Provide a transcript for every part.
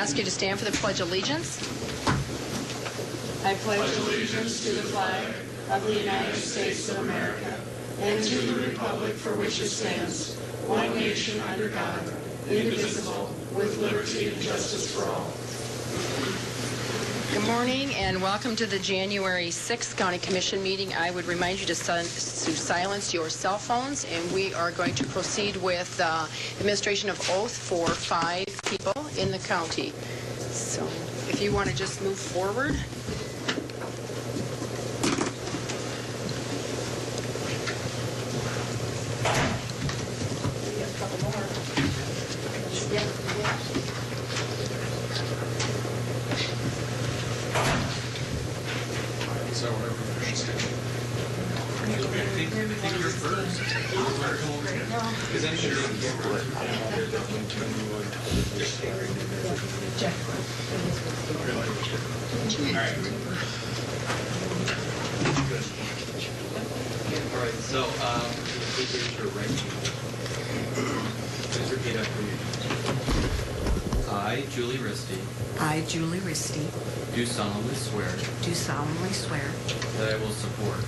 ask you to stand for the Pledge of Allegiance. I pledge allegiance to the flag of the United States of America and to the republic for which it stands, one nation under God, indivisible, with liberty and justice for all. Good morning and welcome to the January 6th County Commission meeting. I would remind you to silence your cell phones, and we are going to proceed with administration of oath for 5 people in the county. So if you want to just move forward. We have a couple more. So whatever first. I think you're first. Because then you're on camera. All right, so please raise your right hand. Please repeat after me. I, Julie Risty, I, Julie Risty, do solemnly swear that that I will support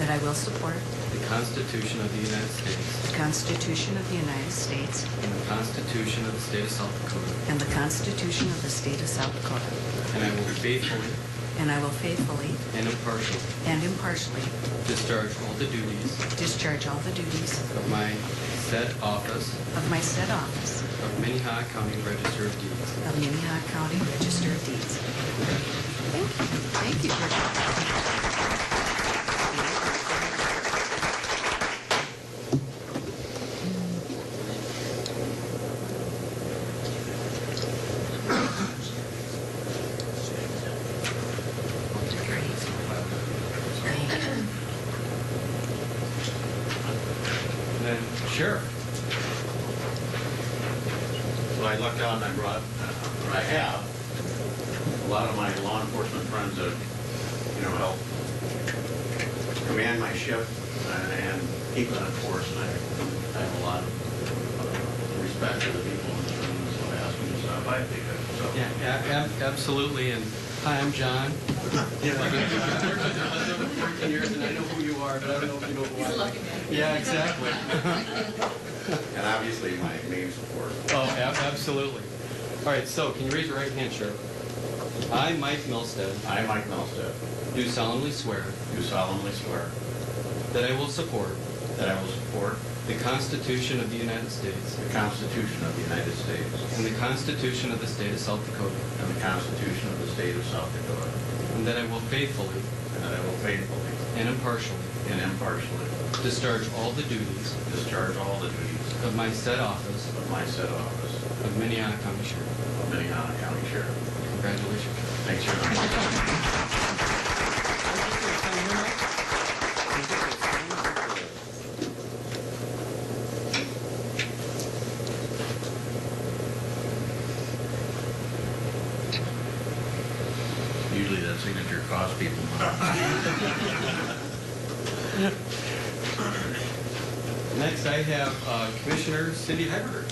I will support the Constitution of the United States the Constitution of the United States and the Constitution of the State of South Dakota, and the Constitution of the State of South Dakota, and I will faithfully and I will faithfully and impartially discharge all the duties of my said office of my said office of Minnehaha County Register of Deeds. of Minnehaha County Register of Deeds. Thank you. And then Sheriff. So I lucked out and I brought, I have a lot of my law enforcement friends that, help command my ship and keep it on course. And I have a lot of respect for the people in this room, so I asked them to stop by if they could. So. Yeah, absolutely. And hi, I'm John. I've been 14 years and I know who you are, but I don't know if you know who I am. Yeah, exactly. And obviously my main support. Oh, absolutely. All right, so can you raise your right hand, Sheriff? I, Mike Milstead, I, Mike Milstead, do solemnly swear that I will support the Constitution of the United States the Constitution of the United States and the Constitution of the State of South Dakota, and the Constitution of the State of South Dakota, and that I will faithfully and impartially discharge all the duties of my said office of Minnehaha County Sheriff. Minnehaha County Sheriff. Congratulations. Thanks very much. Usually that signature costs people money. Next, I have Commissioner Cindy Heiberger.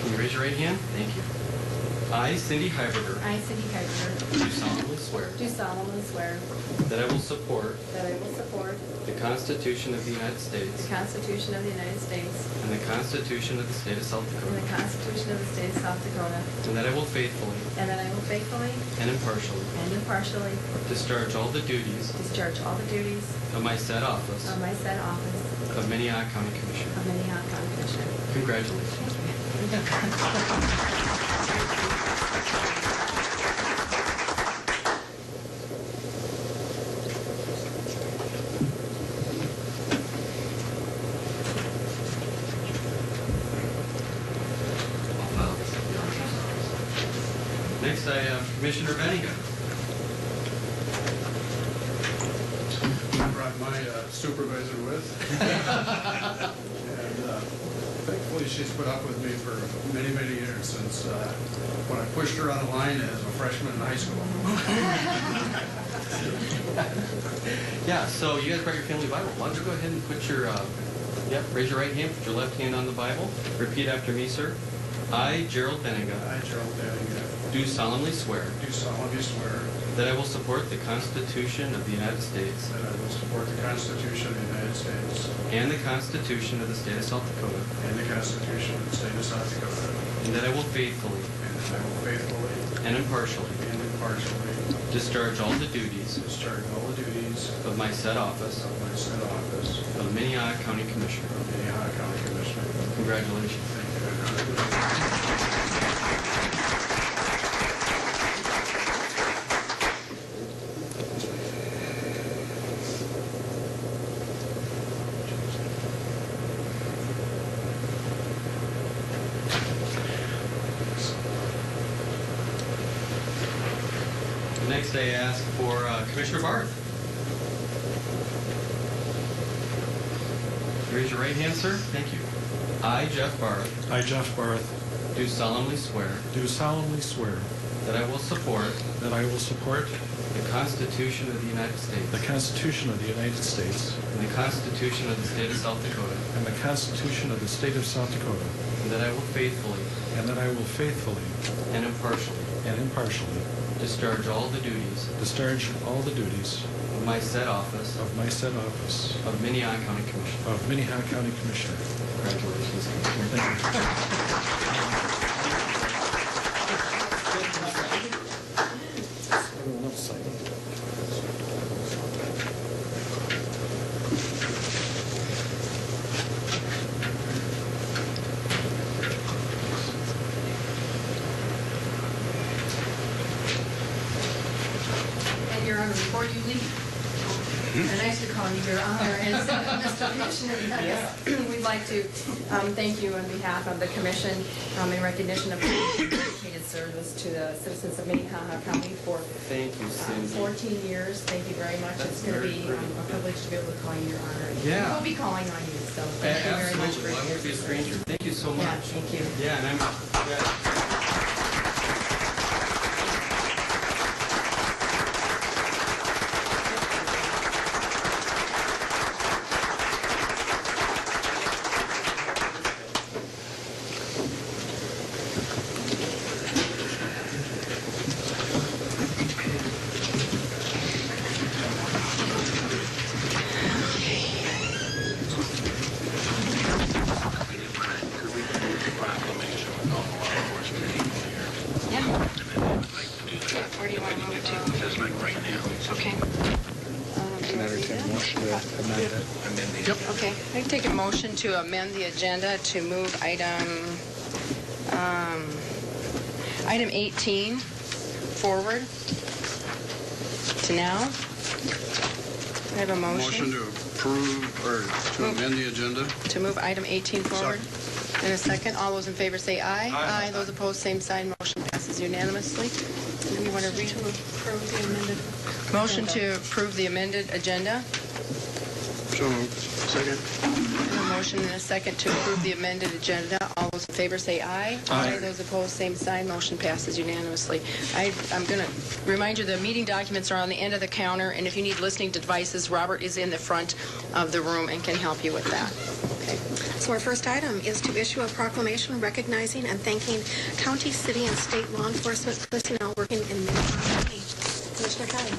Can you raise your right hand? Thank you. I, Cindy Heiberger, I, City Councilor, do solemnly swear that I will support that I will support the Constitution of the United the States Constitution of the United States and the Constitution of the State of South and Dakota, the Constitution of the State of South Dakota, and that I will faithfully and that I will faithfully and impartially and impartially discharge all the duties discharge all the duties of my said office of my said office of Minnehaha County Commissioner. of Minnehaha County Commissioner. Congratulations. Next, I have Commissioner Bennigan. I brought my supervisor with. And thankfully, she's put up with me for many, many years since when I pushed her on the line as a freshman in high school. Yeah, so you guys brought your family Bible. Why don't you go ahead and put your Yep, raise your right hand, put your left hand on the Bible. Repeat after me, sir. I, Gerald Benega, I, Gerald Benega, do solemnly swear do solemnly swear that I will support the Constitution of the United States that I will support the Constitution of the United States and the Constitution of the State of South Dakota, and the Constitution of the State of South Dakota, and that I will faithfully and that I will faithfully and impartially discharge all the duties all the duties of my said office of my said office of Minnehaha County Commissioner. of Minnehaha County Commissioner. Congratulations. Thank you very much. Next, I ask for Commissioner Barth. Raise your right hand, sir. Thank you. I, Jeff Barth, I, Jeff Barth, do solemnly swear do solemnly swear that I will support that I will support the Constitution of the United States the Constitution of the United States and the Constitution of the State of South Dakota, and the Constitution of the State of South Dakota, and that I will faithfully and that I will faithfully and impartially and impartially discharge all the duties discharge all the duties of my said office of my said office of Minnehaha County Commissioner. of Minnehaha County Commissioner. Congratulations, Commissioner. Thank you. Everyone else sign it. And Your Honor, before you leave, nice to call you Your Honor, and Mr. Commissioner, we'd like to thank you on behalf of the Commission in recognition of your dedicated service to the citizens of Minnehaha County for Thank you, Cindy. 14 years. Thank you very much. That's It's going to very be pretty. a privilege to be able to call you Your Honor. Yeah. We'll be calling on you, so thank you very much for Absolutely. Well, I won't be a stranger. Thank you so much. Yeah, thank you. Yeah, and I'm. Yeah. Where do you want to move it to? Okay. Okay, I can take a motion to amend the agenda to move item 18 forward to now. I have a Motion motion to approve, or to amend the agenda. to move item 18 forward. In a second, all those in favor say aye. Aye. Those opposed, same sign. Motion passes unanimously. And you want to read? Approve the amended. Motion to approve the amended agenda. So moved. Second. And a motion and a second to approve the amended agenda. All those in favor say aye. Aye. Those opposed, same sign. Motion passes unanimously. I'm going to remind you the meeting documents are on the end of the counter, and if you need listening devices, Robert is in the front of the room and can help you with that. Okay. So our first item is to issue a proclamation recognizing and thanking county, city, and state law enforcement personnel working in Minnehaha County. Commissioner Kelly.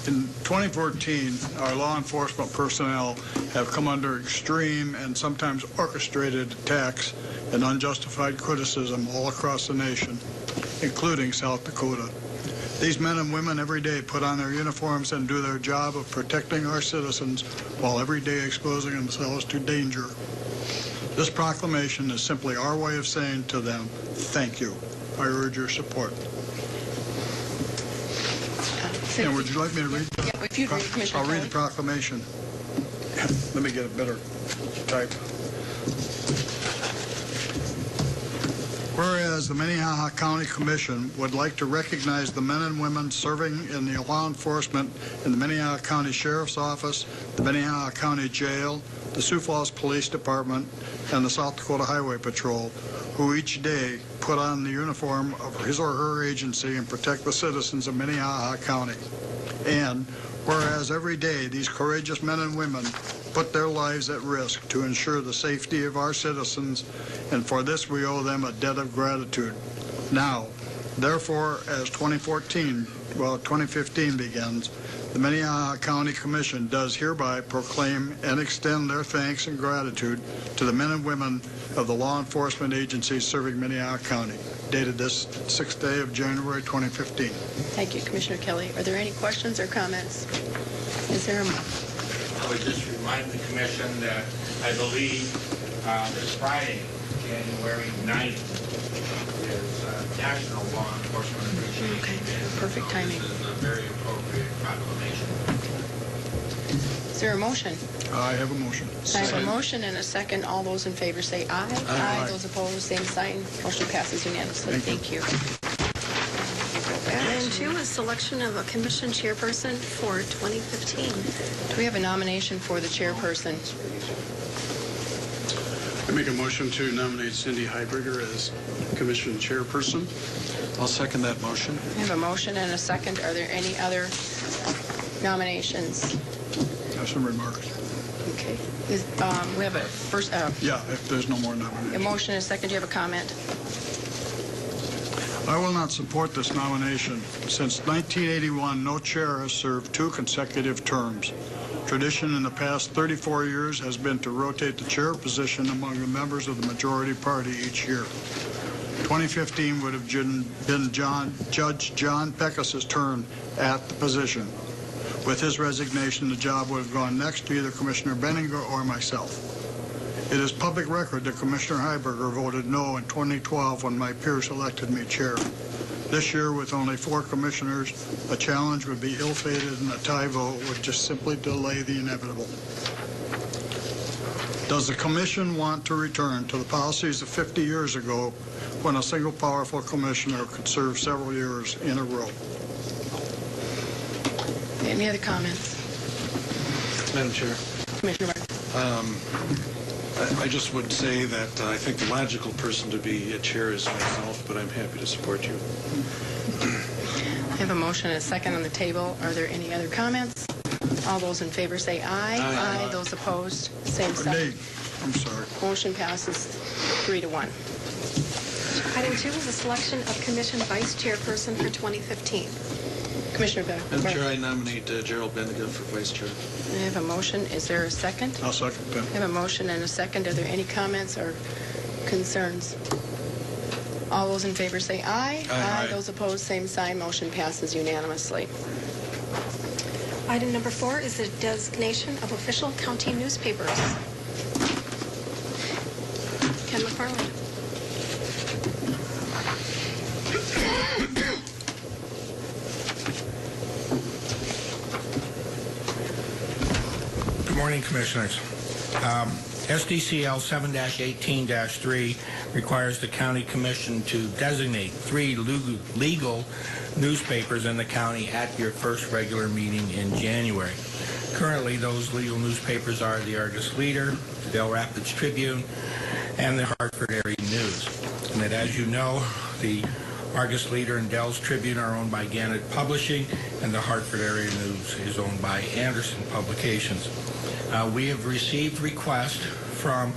In 2014, our law enforcement personnel have come under extreme and sometimes orchestrated attacks and unjustified criticism all across the nation, including South Dakota. These men and women every day put on their uniforms and do their job of protecting our citizens while every day exposing themselves to danger. This proclamation is simply our way of saying to them, thank you. I urge your support. And would you like me to read the Yeah, if you'd read, Commissioner I'll read Kelly. the proclamation. Let me get a better type. Whereas the Minnehaha County Commission would like to recognize the men and women serving in the law enforcement in the Minnehaha County Sheriff's Office, the Minnehaha County Jail, the Sioux Falls Police Department, and the South Dakota Highway Patrol, who each day put on the uniform of his or her agency and protect the citizens of Minnehaha County. And whereas every day these courageous men and women put their lives at risk to ensure the safety of our citizens, and for this we owe them a debt of gratitude. Now, therefore, as 2015 begins, the Minnehaha County Commission does hereby proclaim and extend their thanks and gratitude to the men and women of the law enforcement agencies serving Minnehaha County, dated this 6th day of January 2015. Thank you, Commissioner Kelly. Are there any questions or comments? Is there a... I would just remind the commission that I believe this Friday, January 9th, is National Law Enforcement Appreciation Okay, Day. perfect timing. This is a very appropriate proclamation. Is there a motion? I have a motion. I have a motion and a second. All those in favor say aye. Aye. Those opposed, same sign. Motion passes unanimously. Thank you. Item 2 is selection of a commission chairperson for 2015. Do we have a nomination for the chairperson? I make a motion to nominate Cindy Heiberger as commission chairperson. I'll second that motion. I have a motion and a second. Are there any other nominations? I have some remarks. Okay. We have a first, Yeah, if there's no more a nominations. motion and a second. Do you have a comment? I will not support this nomination. Since 1981, no chair has served 2 consecutive terms. Tradition in the past 34 years has been to rotate the chair position among the members of the majority party each year. 2015 would have been Judge John Peckas's turn at the position. With his resignation, the job would have gone next to either Commissioner Benninger or myself. It is public record that Commissioner Heiberger voted no in 2012 when my peers elected me chair. This year, with only 4 commissioners, a challenge would be ill-fated and a tie vote would just simply delay the inevitable. Does the commission want to return to the policies of 50 years ago when a single powerful commissioner could serve several years in a row? Any other comments? Madam Chair, Commissioner Martin? I just would say that I think the logical person to be a chair is myself, but I'm happy to support you. I have a motion and a second on the table. Are there any other comments? All those in favor say aye. Aye. Those opposed, same Or sign. nay? I'm sorry. Motion passes 3-1. Item 2 is the selection of commission vice chairperson for 2015. Commissioner Beck. Madam Chair, I nominate Gerald Bendigo for vice chair. I have a motion. Is there a second? I'll second that. I have a motion and a second. Are there any comments or concerns? All those in favor say aye. Aye. Those opposed, same sign. Motion passes unanimously. Item number 4 is the designation of official county newspapers. Ken McFarland. Good morning, Commissioners. SDCL 7-18-3 requires the County Commission to designate 3 legal newspapers in the county at your first regular meeting in January. Currently, those legal newspapers are the Argus Leader, the Del Rapids Tribune, and the Hartford Area News. And that, as you know, the Argus Leader and Del's Tribune are owned by Gannett Publishing, and the Hartford Area News is owned by Anderson Publications. We have received requests from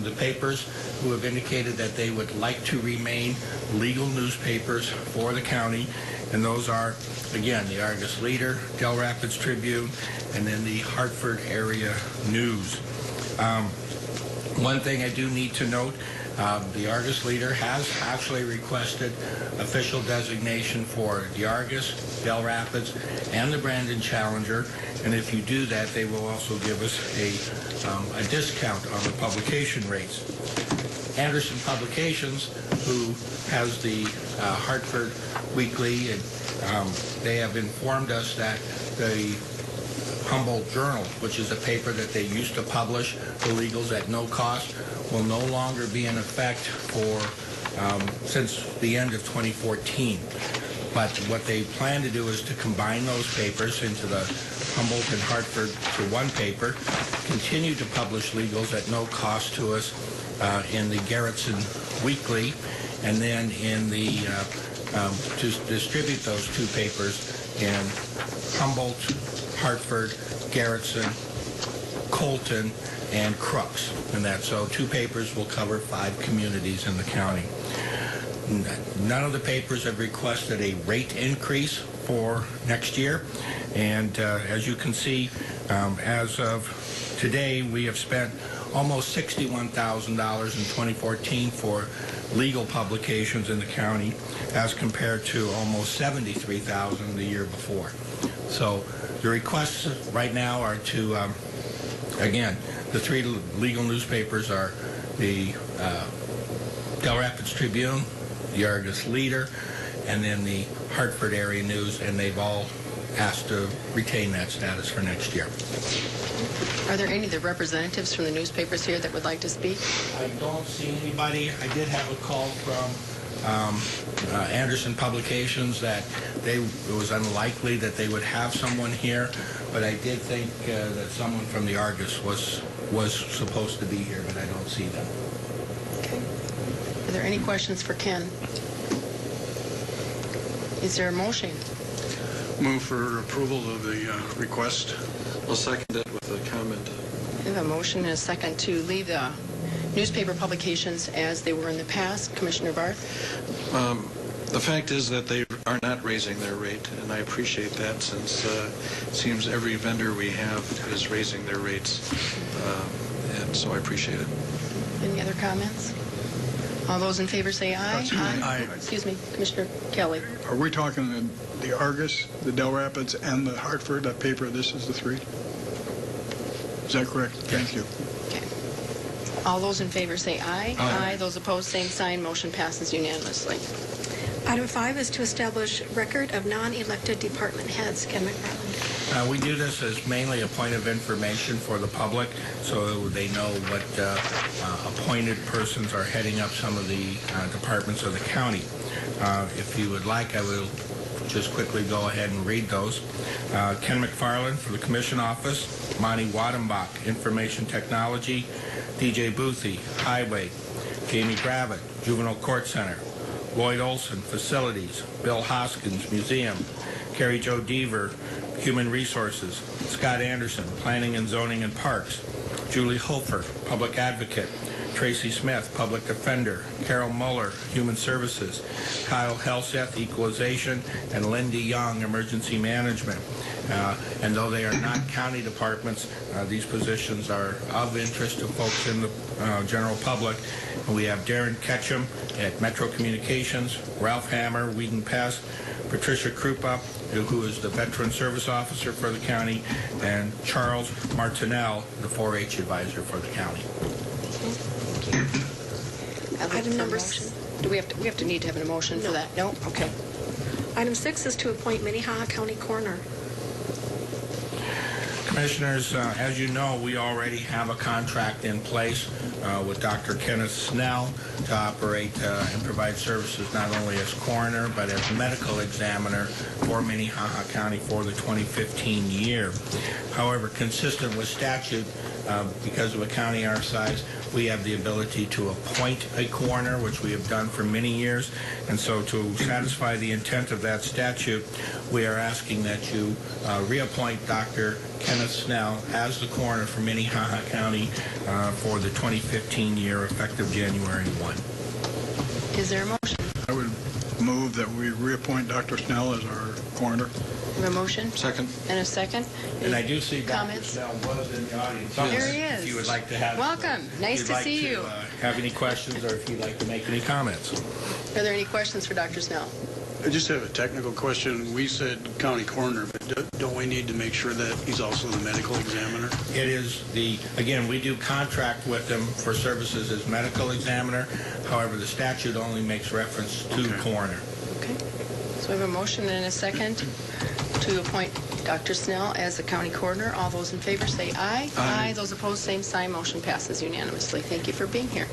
the papers who have indicated that they would like to remain legal newspapers for the county, and those are, again, the Argus Leader, Del Rapids Tribune, and then the Hartford Area News. One thing I do need to note, the Argus Leader has actually requested official designation for the Argus, Del Rapids, and the Brandon Challenger, and if you do that, they will also give us a discount on the publication rates. Anderson Publications, who has the Hartford Weekly, and they have informed us that the Humboldt Journal, which is a paper that they used to publish the legals at no cost, will no longer be in effect for since the end of 2014. But what they plan to do is to combine those papers into the Humboldt and Hartford to one paper, continue to publish legals at no cost to us in the Garrettson Weekly, and then in the to distribute those 2 papers in Humboldt, Hartford, Garrettson, Colton, and Crooks. And that's so 2 papers will cover 5 communities in the county. None of the papers have requested a rate increase for next year. And as you can see, as of today, we have spent almost $61,000 in 2014 for legal publications in the county, as compared to almost $73,000 the year before. So the requests right now are to, again, the 3 legal newspapers are the Del Rapids Tribune, the Argus Leader, and then the Hartford Area News, and they've all asked to retain that status for next year. Are there any of the representatives from the newspapers here that would like to speak? I don't see anybody. I did have a call from Anderson Publications that it was unlikely that they would have someone here, but I did think that someone from the Argus was supposed to be here, but I don't see them. Okay. Are there any questions for Ken? Is there a motion? Move for approval of the request. I'll second it with a comment. We have a motion and a second to leave the newspaper publications as they were in the past. Commissioner Barth? The fact is that they are not raising their rate, and I appreciate that, since it seems every vendor we have is raising their rates, and so I appreciate it. Any other comments? All those in favor say aye. Aye. Excuse me, Commissioner Kelly. Are we talking the Argus, the Del Rapids, and the Hartford, that paper? This is the 3? Is that correct? Thank you. Okay. All those in favor say aye. Aye. Those opposed, same sign. Motion passes unanimously. Item 5 is to establish record of non-elected department heads. Ken McFarland. We do this as mainly a point of information for the public, so they know what appointed persons are heading up some of the departments of the county. If you would like, I will just quickly go ahead and read those. Ken McFarland for the Commission Office, Monty Wadenbach, Information Technology, DJ Boothie, Highway, Jamie Gravitt, Juvenile Court Center, Lloyd Olson, Facilities, Bill Hoskins, Museum, Carrie Jo Deaver, Human Resources, Scott Anderson, Planning and Zoning and Parks, Julie Hofer, Public Advocate, Tracy Smith, Public Defender, Carol Muller, Human Services, Kyle Helseth, Equalization, and Lindy Young, Emergency Management. And though they are not county departments, these positions are of interest to folks in the general public. And we have Darren Ketchum at Metro Communications, Ralph Hammer, Whedon Pest, Patricia Krupa, who is the Veteran Service Officer for the county, and Charles Martinell, the 4-H Advisor for the county. Item number do we have to need to have an motion for that? No? Okay. Item 6 is to appoint Minnehaha County Coroner. Commissioners, as you know, we already have a contract in place with Dr. Kenneth Snell to operate and provide services not only as coroner but as medical examiner for Minnehaha County for the 2015 year. However, consistent with statute, because of a county our size, we have the ability to appoint a coroner, which we have done for many years. And so to satisfy the intent of that statute, we are asking that you reappoint Dr. Kenneth Snell as the coroner for Minnehaha County for the 2015 year, effective January 1. Is there a motion? I would move that we reappoint Dr. Snell as our coroner. We have a motion? Second. And a second? And I do see Dr. Comments? Snell was in the audience. There he is. If you would like to have... Welcome. Nice to see you. Have any questions or if you'd like to make any comments. Are there any questions for Dr. Snell? I just have a technical question. We said county coroner, but don't we need to make sure that he's also the medical examiner? It is again, we do contract with them for services as medical examiner. However, the statute only makes reference to coroner. Okay. So we have a motion and a second to appoint Dr. Snell as the county coroner. All those in favor say aye. Aye. Those opposed, same sign. Motion passes unanimously. Thank you for being here.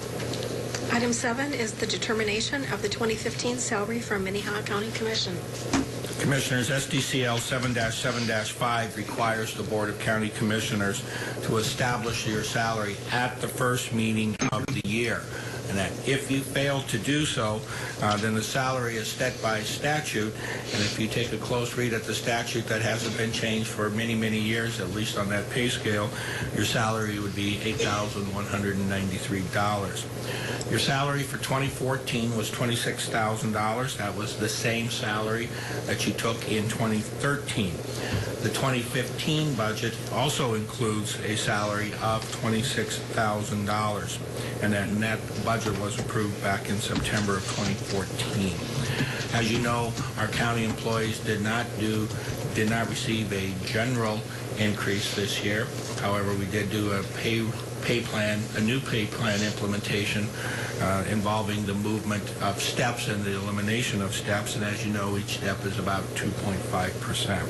Item 7 is the determination of the 2015 salary for Minnehaha County Commission. Commissioners, SDCL 7-7-5 requires the Board of County Commissioners to establish your salary at the first meeting of the year. and that if you fail to do so, then the salary is set by statute, and if you take a close read at the statute, that hasn't been changed for many, many years, at least on that pay scale, your salary would be $8,193. Your salary for 2014 was $26,000. That was the same salary that you took in 2013. The 2015 budget also includes a salary of $26,000, and that budget was approved back in September of 2014. As you know, our county employees did not receive a general increase this year. However, we did do a new pay plan implementation involving the movement of steps and the elimination of steps, and as you know, each step is about 2.5%.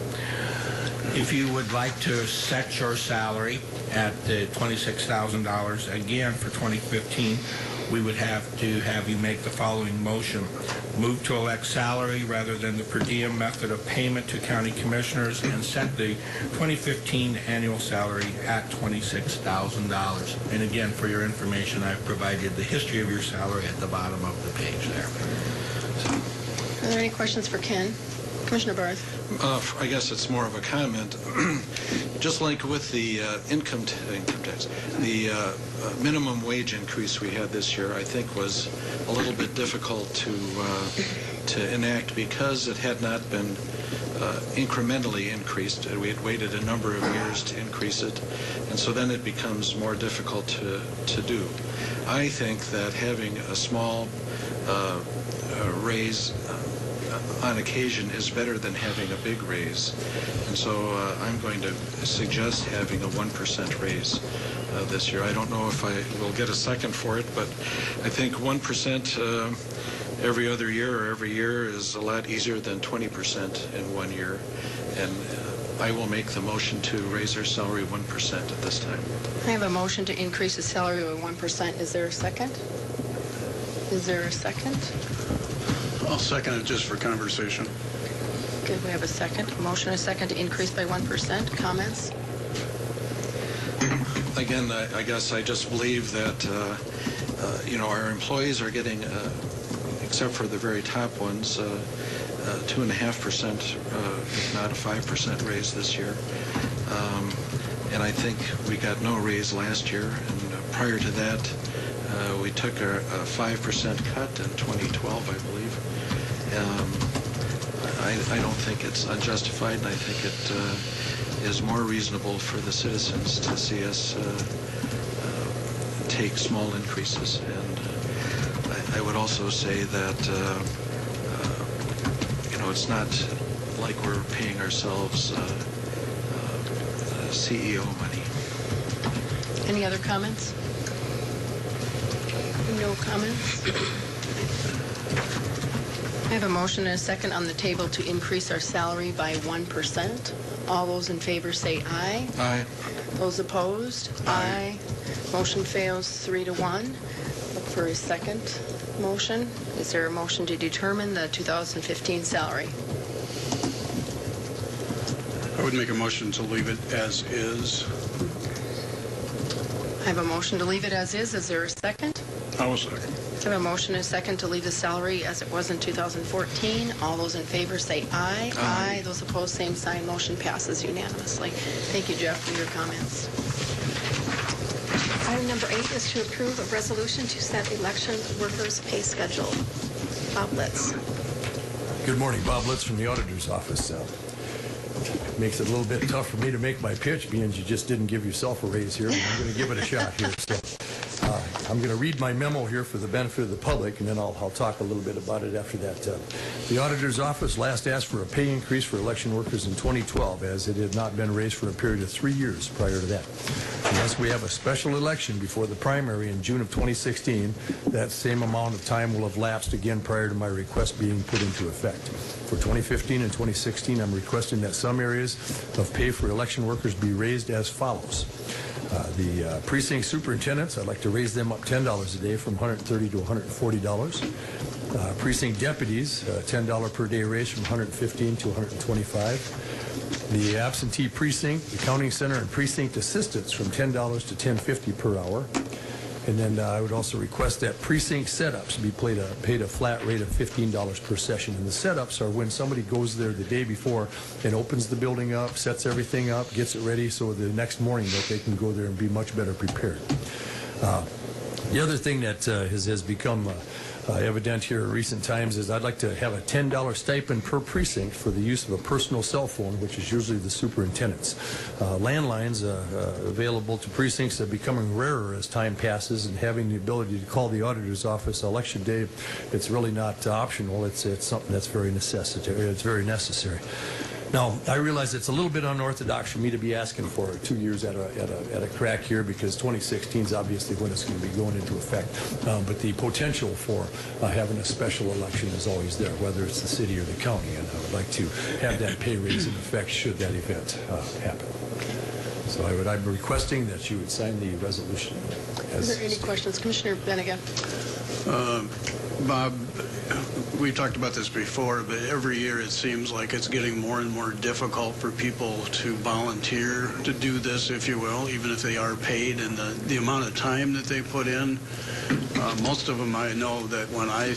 If you would like to set your salary at $26,000 again for 2015, we would have to have you make the following motion. Move to elect salary rather than the per diem method of payment to county commissioners and set the 2015 annual salary at $26,000. And again, for your information, I've provided the history of your salary at the bottom of the page there. Are there any questions for Ken? Commissioner Barth. I guess it's more of a comment. Just like with the income tax, the minimum wage increase we had this year, I think, was a little bit difficult to enact because it had not been incrementally increased. We had waited a number of years to increase it, and so then it becomes more difficult to do. I think that having a small raise on occasion is better than having a big raise. And so I'm going to suggest having a 1% raise this year. I don't know if I will get a second for it, but I think 1% every other year or every year is a lot easier than 20% in 1 year. And I will make the motion to raise their salary 1% at this time. I have a motion to increase the salary by 1%. Is there a second? Is there a second? I'll second it just for conversation. Okay, we have a second. A motion and a second to increase by 1%. Comments? Again, I guess I just believe that, our employees are getting, except for the very top ones, 2.5%, if not a 5% raise this year. And I think we got no raise last year. And prior to that, we took a 5% cut in 2012, I believe. I don't think it's unjustified, and I think it is more reasonable for the citizens to see us take small increases. And I would also say that, it's not like we're paying ourselves CEO money. Any other comments? No comments? I have a motion and a second on the table to increase our salary by 1%. All those in favor say aye. Aye. Those opposed? Aye. Motion fails 3-1. Look for a second motion. Is there a motion to determine the 2015 salary? I would make a motion to leave it as is. I have a motion to leave it as is. Is there a second? I will second. I have a motion and a second to leave the salary as it was in 2014. All those in favor say aye. Aye. Those opposed, same sign. Motion passes unanimously. Thank you, Jeff, for your comments. Item number 8 is to approve a resolution to set election workers' pay schedule. Bob Litz. Good morning, Bob Litz from the Auditor's Office. Makes it a little bit tough for me to make my pitch, being you just didn't give yourself a raise here. I'm going to give it a shot here. So, I'm going to read my memo here for the benefit of the public, and then I'll talk a little bit about it after that. The Auditor's Office last asked for a pay increase for election workers in 2012, as it had not been raised for a period of 3 years prior to that. Unless we have a special election before the primary in June of 2016, that same amount of time will have lapsed again prior to my request being put into effect. For 2015 and 2016, I'm requesting that some areas of pay for election workers be raised as follows. The precinct superintendents, I'd like to raise them up $10 a day from $130 to $140. Precinct deputies, $10 per day raise from $115 to $125. The absentee precinct, the counting center, and precinct assistants from $10 to $10.50 per hour. And then I would also request that precinct setups be paid a flat rate of $15 per session. And the setups are when somebody goes there the day before and opens the building up, sets everything up, gets it ready so the next morning that they can go there and be much better prepared. The other thing that has become evident here in recent times is I'd like to have a $10 stipend per precinct for the use of a personal cell phone, which is usually the superintendent's. Landlines available to precincts are becoming rarer as time passes, and having the ability to call the auditor's office election day, it's really not optional. It's something that's very necessary. It's very necessary. Now, I realize it's a little bit unorthodox for me to be asking for 2 years at a crack here, because 2016 is obviously when it's going to be going into effect. But the potential for having a special election is always there, whether it's the city or the county, and I would like to have that pay raise in effect should that event happen. So I'm requesting that you would sign the resolution. Is there any questions? Commissioner Benega. Bob, we talked about this before, but every year it seems like it's getting more and more difficult for people to volunteer to do this, if you will, even if they are paid, and the amount of time that they put in. Most of them, I know that when I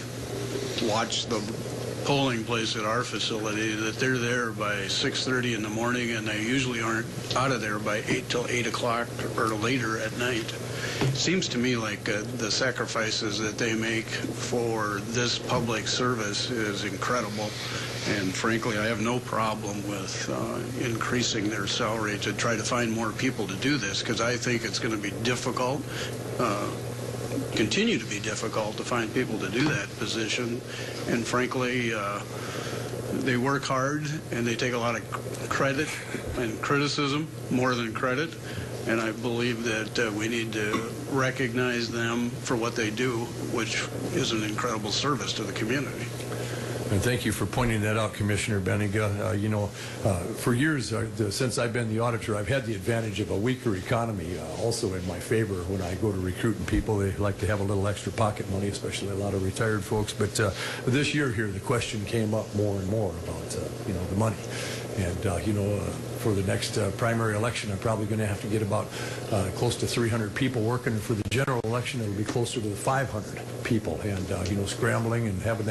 watch the polling place at our facility, that they're there by 6:30 in the morning, and they usually aren't out of there by 8 till 8 o'clock or later at night. It seems to me like the sacrifices that they make for this public service is incredible, and frankly, I have no problem with increasing their salary to try to find more people to do this, because I think it's going to be difficult, continue to be difficult to find people to do that position, and frankly, they work hard and they take a lot of credit and criticism more than credit. And I believe that we need to recognize them for what they do, which is an incredible service to the community. And thank you for pointing that out, Commissioner Benega. For years, since I've been the auditor, I've had the advantage of a weaker economy also in my favor when I go to recruiting people. They like to have a little extra pocket money, especially a lot of retired folks. But this year here, the question came up more and more about, the money. And, for the next primary election, I'm probably going to have to get about close to 300 people working. And for the general election, it'll be closer to the 500 people. And, scrambling and having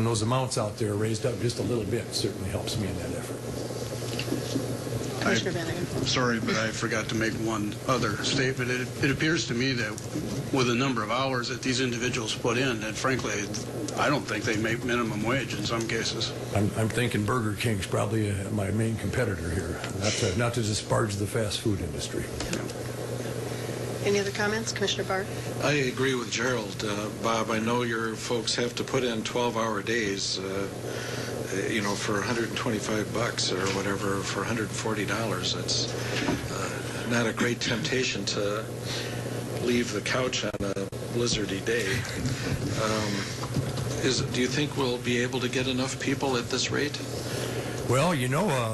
those amounts out there raised up just a little bit certainly helps me in that effort. I'm sorry, but I forgot to make one other statement. It appears to me that with the number of hours that these individuals put in, that frankly, I don't think they make minimum wage in some cases. I'm thinking Burger King's probably my main competitor here, not to disparage the fast food industry. Yeah. Any other comments? Commissioner Barr? I agree with Gerald. Bob, I know your folks have to put in 12-hour days, for $125 or whatever, for $140. That's not a great temptation to leave the couch on a blizzardy day. Do you think we'll be able to get enough people at this rate? Well,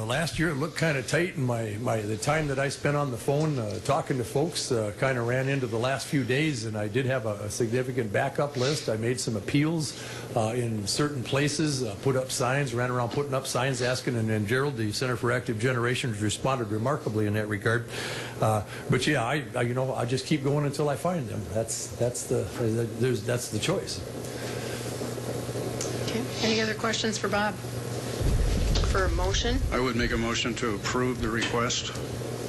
last year it looked kind of tight, and the time that I spent on the phone talking to folks kind of ran into the last few days, and I did have a significant backup list. I made some appeals in certain places, ran around putting up signs asking, and Gerald, the Center for Active Generations, responded remarkably in that regard. But yeah, I just keep going until I find them. That's the choice. Okay. Any other questions for Bob? For a motion? I would make a motion to approve the request.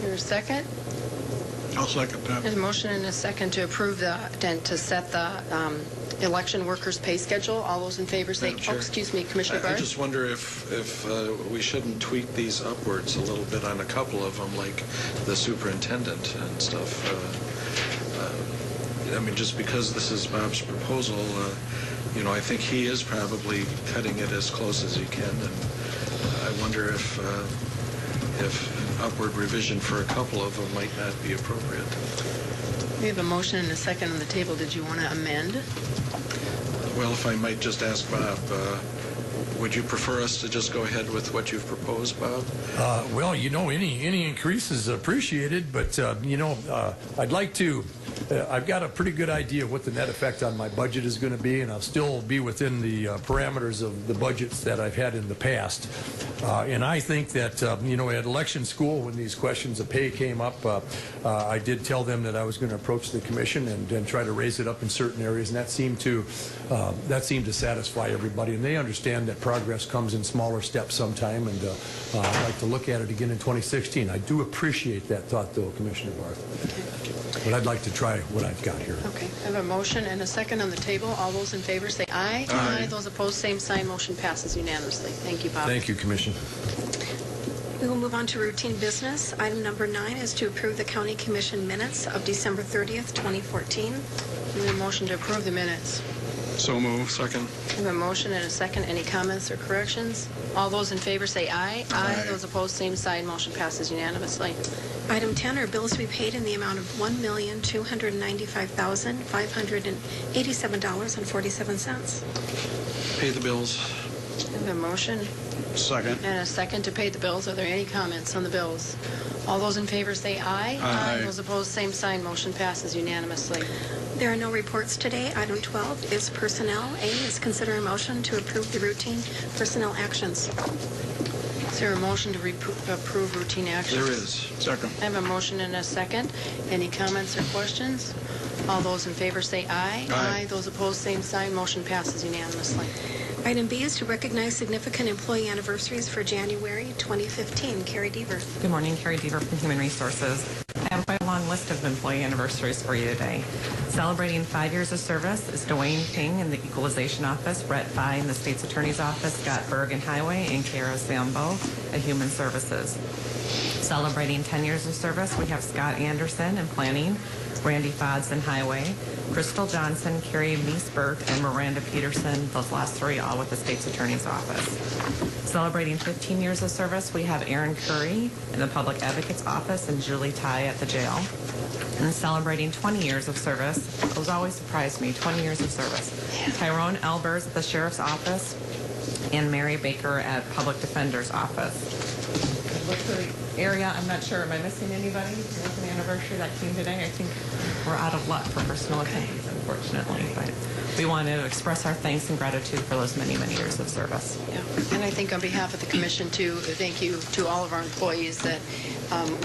Your second? I'll second that. There's a motion and a second to approve to set the election workers' pay schedule. All those in favor say, excuse me, Commissioner Barr? I just wonder if we shouldn't tweak these upwards a little bit on a couple of them, like the superintendent and stuff. Just because this is Bob's proposal, I think he is probably cutting it as close as he can, and I wonder if an upward revision for a couple of them might not be appropriate. We have a motion and a second on the table. Did you want to amend? Well, if I might just ask Bob, would you prefer us to just go ahead with what you've proposed, Bob? Well, any increase is appreciated, but I'd like to I've got a pretty good idea of what the net effect on my budget is going to be, and I'll still be within the parameters of the budgets that I've had in the past. And I think that, at election school, when these questions of pay came up, I did tell them that I was going to approach the commission and try to raise it up in certain areas, and that seemed to satisfy everybody. And they understand that progress comes in smaller steps sometime, and I'd like to look at it again in 2016. I do appreciate that thought, though, Commissioner Barth. But I'd like to try what I've got here. Okay, I have a motion and a second on the table. All those in favor say aye. Aye. Those opposed, same sign. Motion passes unanimously. Thank you, Bob. Thank you, Commission. We will move on to routine business. Item number 9 is to approve the County Commission minutes of December 30th, 2014. Need a motion to approve the minutes. So move. Second. I have a motion and a second. Any comments or corrections? All those in favor say aye. Aye. Those opposed, same sign. Motion passes unanimously. Item 10 are bills to be paid in the amount of $1,295,587.47. Pay the bills. I have a motion Second. and a second to pay the bills. Are there any comments on the bills? All those in favor say aye. Aye. Those opposed, same sign. Motion passes unanimously. There are no reports today. Item 12 is personnel. A is consider a motion to approve the routine personnel actions. Is there a motion to approve routine actions? There is. Second. I have a motion and a second. Any comments or questions? All those in favor say aye. Aye. Those opposed, same sign. Motion passes unanimously. Item B is to recognize significant employee anniversaries for January 2015. Carrie Deaver. Good morning, Carrie Deaver from Human Resources. I have quite a long list of employee anniversaries for you today. Celebrating 5 years of service is Dwayne King in the Equalization Office, Brett Fye in the State's Attorney's Office, Scott Berg in Highway, and Kara Sambo at Human Services. Celebrating 10 years of service, we have Scott Anderson in Planning, Randy Fodds in Highway, Crystal Johnson, Carrie Meesbert, and Miranda Peterson, those last three all with the State's Attorney's Office. Celebrating 15 years of service, we have Aaron Curry in the Public Advocate's Office and Julie Ty at the jail. And celebrating 20 years of service, those always surprised me, 20 years of service. Tyrone Elbers at the Sheriff's Office and Mary Baker at Public Defender's Office. Look to the area, I'm not sure, am I missing anybody with an anniversary that came today? I think we're out of luck for personal attendees, unfortunately, but we want to express our thanks and gratitude for those many, many years of service. Yeah. And I think on behalf of the Commission, too, thank you to all of our employees that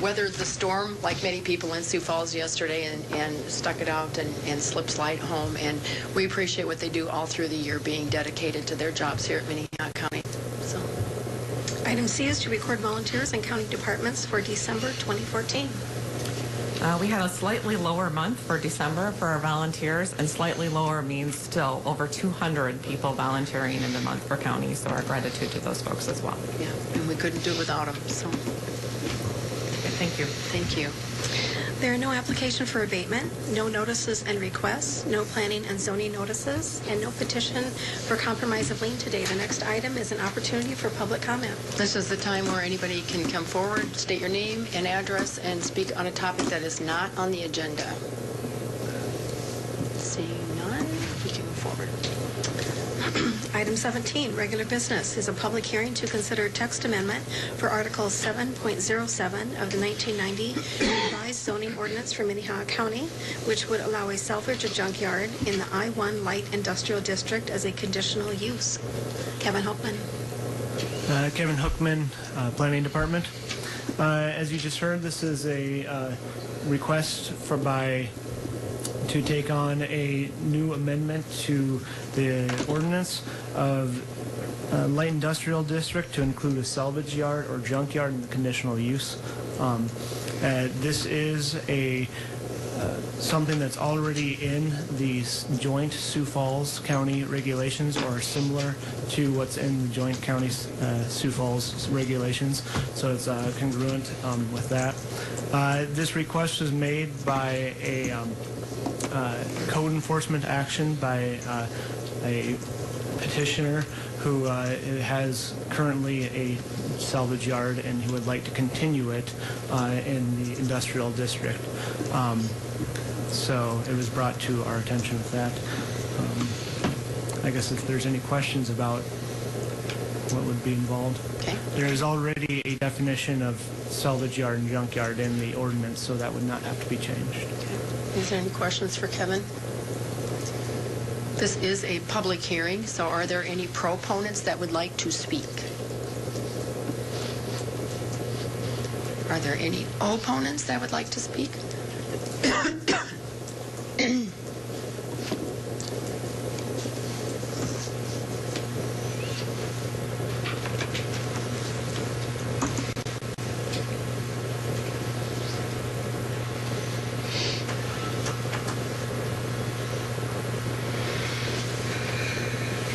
weathered the storm like many people in Sioux Falls yesterday and stuck it out and slip slide home. And we appreciate what they do all through the year, being dedicated to their jobs here at Minnehaha County. So. Item C is to record volunteers in county departments for December 2014. We had a slightly lower month for December for our volunteers, and slightly lower means still over 200 people volunteering in the month for county, so our gratitude to those folks as well. Yeah, and we couldn't do it without them, so. Okay, thank you. Thank you. There are no application for abatement, no notices and requests, no planning and zoning notices, and no petition for compromise of lien today. The next item is an opportunity for public comment. This is the time where anybody can come forward, state your name and address, and speak on a topic that is not on the agenda. Seeing none, we can move forward. Item 17, regular business, is a public hearing to consider text amendment for Article 7.07 of the 1990 revised zoning ordinance for Minnehaha County, which would allow a salvage or junkyard in the I-1 Light Industrial District as a conditional use. Kevin Hochman. Kevin Hookman, Planning Department. As you just heard, this is a request to take on a new amendment to the ordinance of light industrial district to include a salvage yard or junkyard in the conditional use. This is something that's already in the joint Sioux Falls County regulations, or similar to what's in the joint county Sioux Falls regulations, so it's congruent with that. This request was made by a code enforcement action by a petitioner who has currently a salvage yard, and he would like to continue it in the industrial district. So it was brought to our attention with that. I guess if there's any questions about what would be involved. Okay. There is already a definition of salvage yard and junkyard in the ordinance, so that would not have to be changed. Is there any questions for Kevin? This is a public hearing, so are there any proponents that would like to speak? Are there any opponents that would like to speak?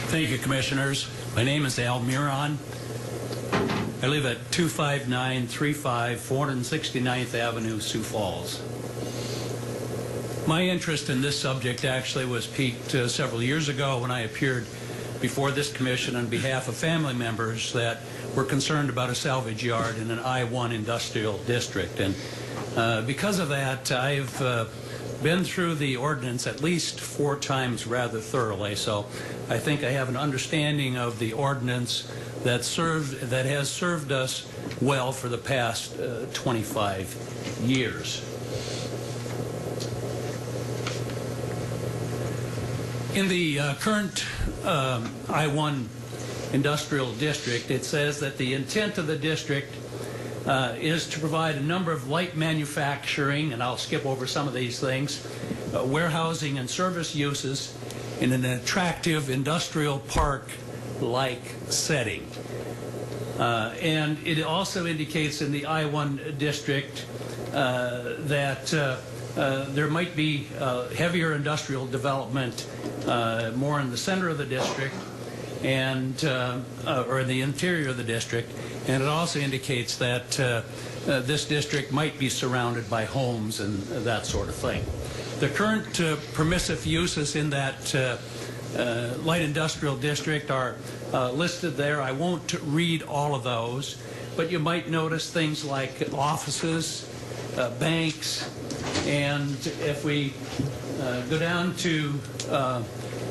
Thank you, Commissioners. My name is Al Miron. I live at 25935 469th Avenue, Sioux Falls. My interest in this subject actually was piqued several years ago when I appeared before this commission on behalf of family members that were concerned about a salvage yard in an I-1 industrial district. And because of that, I've been through the ordinance at least 4 times rather thoroughly, so I think I have an understanding of the ordinance that has served us well for the past 25 years. In the current I-1 industrial district, it says that the intent of the district is to provide a number of light manufacturing, and I'll skip over some of these things, warehousing and service uses in an attractive industrial park-like setting. And it also indicates in the I-1 district that there might be heavier industrial development more in the center of the district and or in the interior of the district. And it also indicates that this district might be surrounded by homes and that sort of thing. The current permissive uses in that light industrial district are listed there. I won't read all of those, but you might notice things like offices, banks, and if we go down to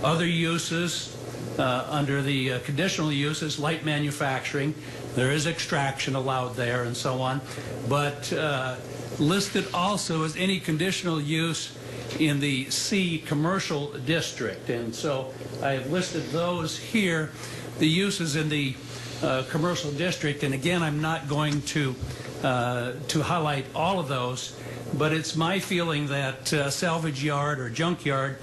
other uses, under the conditional uses, light manufacturing, there is extraction allowed there and so on, but listed also as any conditional use in the C commercial district. And so I have listed those here, the uses in the commercial district, and again, I'm not going to highlight all of those, but it's my feeling that salvage yard or junkyard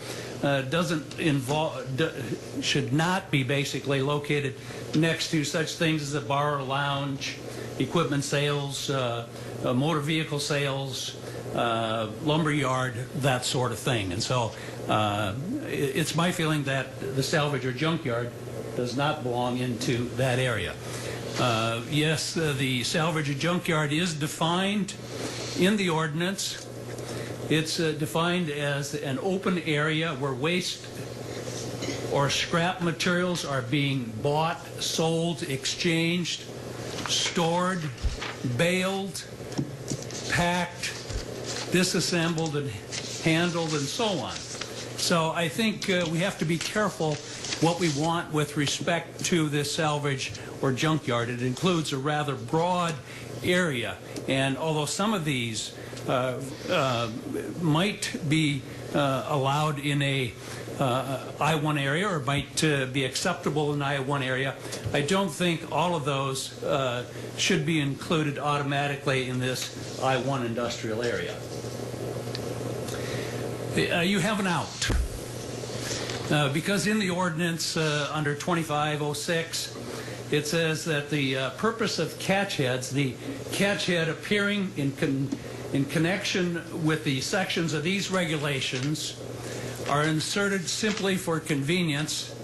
should not be basically located next to such things as a bar or lounge, equipment sales, motor vehicle sales, lumber yard, that sort of thing. And so it's my feeling that the salvage or junkyard does not belong into that area. Yes, the salvage or junkyard is defined in the ordinance. It's defined as an open area where waste or scrap materials are being bought, sold, exchanged, stored, baled, packed, disassembled, and handled, and so on. So I think we have to be careful what we want with respect to this salvage or junkyard. It includes a rather broad area, and although some of these might be allowed in a I-1 area or might be acceptable in I-1 area, I don't think all of those should be included automatically in this I-1 industrial area. You have an out. Because in the ordinance under 2506, it says that the purpose of catch heads, the catch head appearing in connection with the sections of these regulations, are inserted simply for convenience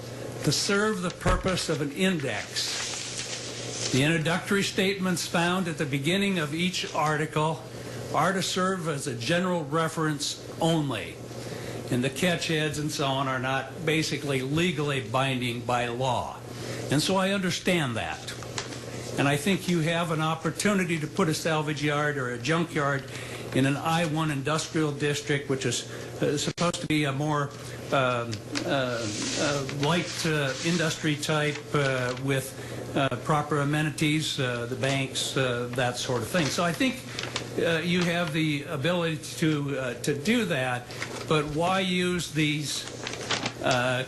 to serve the purpose of an index. The introductory statements found at the beginning of each article are to serve as a general reference only, and the catch heads and so on are not basically legally binding by law. And so I understand that. And I think you have an opportunity to put a salvage yard or a junkyard in an I-1 industrial district, which is supposed to be a more light industry type with proper amenities, the banks, that sort of thing. So I think you have the ability to do that, but why use these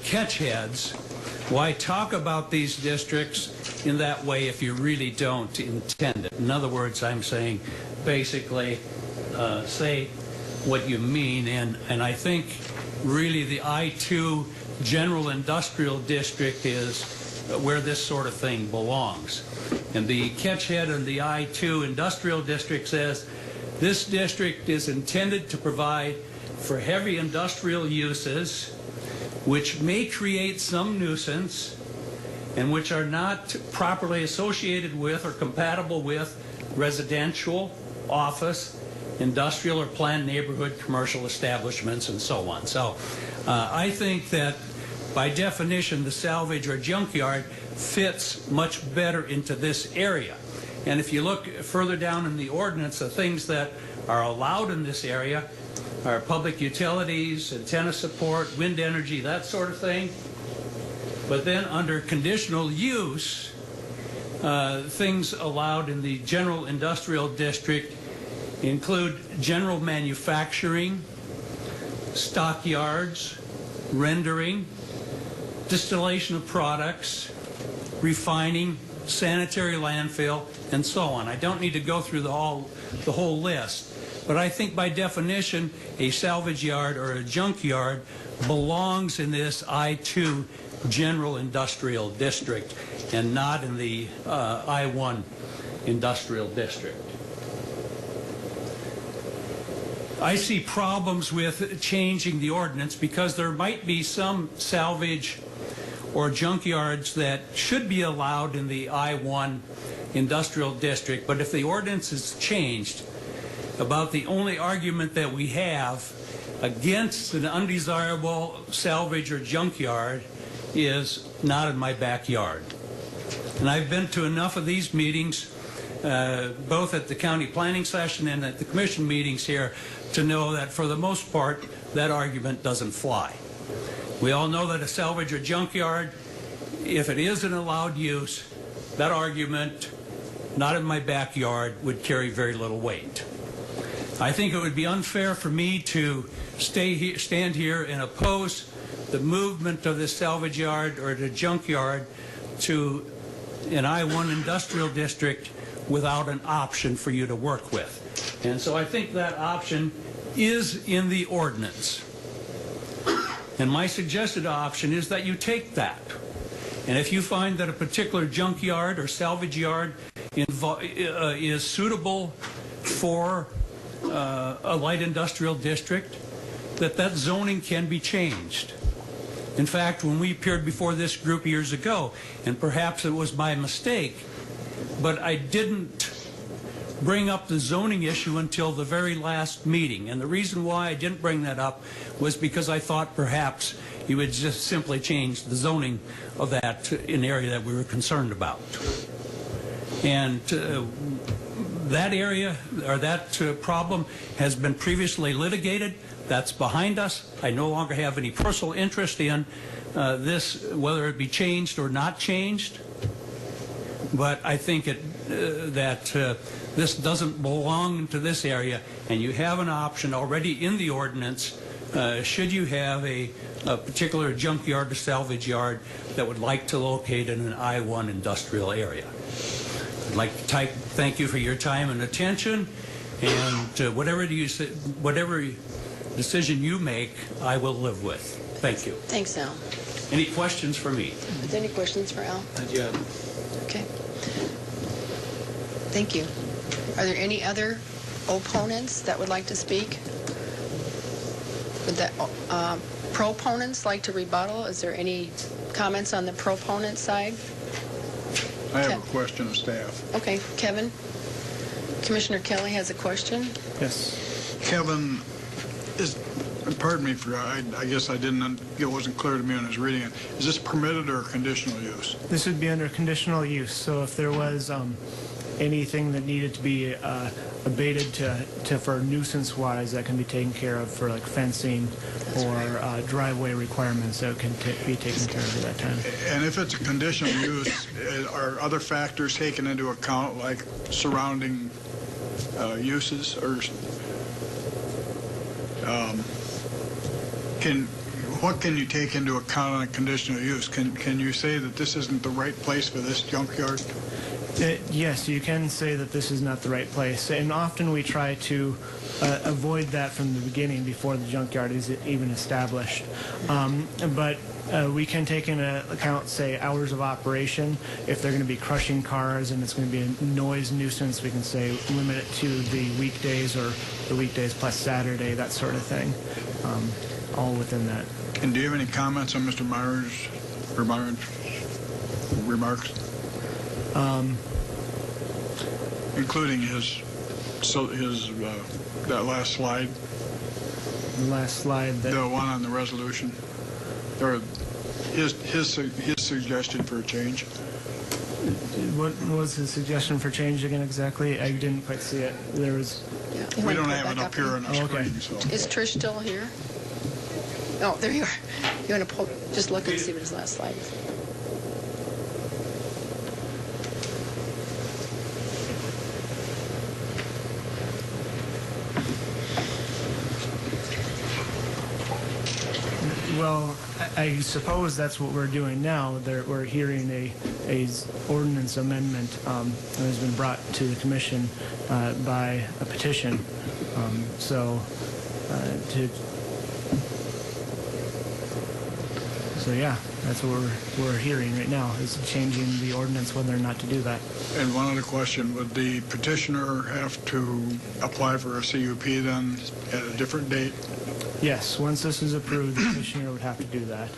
catch heads? Why talk about these districts in that way if you really don't intend it? In other words, I'm saying basically say what you mean, and I think really the I-2 General Industrial District is where this sort of thing belongs. And the catch head in the I-2 Industrial District says, this district is intended to provide for heavy industrial uses which may create some nuisance and which are not properly associated with or compatible with residential, office, industrial or planned neighborhood commercial establishments and so on. So I think that by definition the salvage or junkyard fits much better into this area. And if you look further down in the ordinance, the things that are allowed in this area are public utilities, antenna support, wind energy, that sort of thing. But then under conditional use, things allowed in the general industrial district include general manufacturing, stockyards, rendering, distillation of products, refining, sanitary landfill, and so on. I don't need to go through the whole list, but I think by definition a salvage yard or a junkyard belongs in this I-2 General Industrial District and not in the I-1 Industrial District. I see problems with changing the ordinance because there might be some salvage or junkyards that should be allowed in the I-1 Industrial District, but if the ordinance is changed, about the only argument that we have against an undesirable salvage or junkyard is not in my backyard. And I've been to enough of these meetings, both at the county planning session and at the commission meetings here, to know that for the most part that argument doesn't fly. We all know that a salvage or junkyard, if it is an allowed use, that argument, not in my backyard, would carry very little weight. I think it would be unfair for me to stand here and oppose the movement of this salvage yard or the junkyard to an I-1 industrial district without an option for you to work with. And so I think that option is in the ordinance. And my suggested option is that you take that. And if you find that a particular junkyard or salvage yard is suitable for a light industrial district, that zoning can be changed. In fact, when we appeared before this group years ago, and perhaps it was my mistake, but I didn't bring up the zoning issue until the very last meeting. And the reason why I didn't bring that up was because I thought perhaps you would just simply change the zoning of that in an area that we were concerned about. And that area, or that problem, has been previously litigated. That's behind us. I no longer have any personal interest in this, whether it be changed or not changed. But I think that this doesn't belong to this area, and you have an option already in the ordinance should you have a particular junkyard or salvage yard that would like to locate in an I-1 industrial area. I'd like to thank you for your time and attention, and whatever decision you make, I will live with. Thank you. Thanks, Al. Any questions for me? Is there any questions for Al? Not yet. Okay. Thank you. Are there any other opponents that would like to speak? Would that proponents like to rebuttal? Is there any comments on the proponent side? I have a question of staff. Okay, Kevin. Commissioner Kelly has a question. Yes. Kevin, pardon me for, I guess it wasn't clear to me when I was reading it. Is this permitted or conditional use? This would be under conditional use. So if there was anything that needed to be abated for nuisance-wise that can be taken care of for like fencing or driveway requirements that can be taken care of at that time. And if it's a conditional use, are other factors taken into account, like surrounding uses, or what can you take into account on a conditional use? Can you say that this isn't the right place for this junkyard? Yes, you can say that this is not the right place, and often we try to avoid that from the beginning before the junkyard is even established. But we can take into account, say, hours of operation. If they're going to be crushing cars and it's going to be a noise nuisance, we can say limit it to the weekdays or the weekdays plus Saturday, that sort of thing, all within that. And do you have any comments on Mr. Meyer's remarks? Including his that last slide. The last slide. The one on the resolution, or his suggestion for a change. What was his suggestion for change again exactly? I didn't quite see it. There was. We don't have it up here on the screen. So. Is Trish still here? Oh, there you are. You want to pull? Just look and see what his last slide is. Well, I suppose that's what we're doing now. We're hearing a ordinance amendment that has been brought to the commission by a petition. So yeah, that's what we're hearing right now, is changing the ordinance whether or not to do that. And one other question, would the petitioner have to apply for a CUP then at a different date? Yes, once this is approved, the petitioner would have to do that,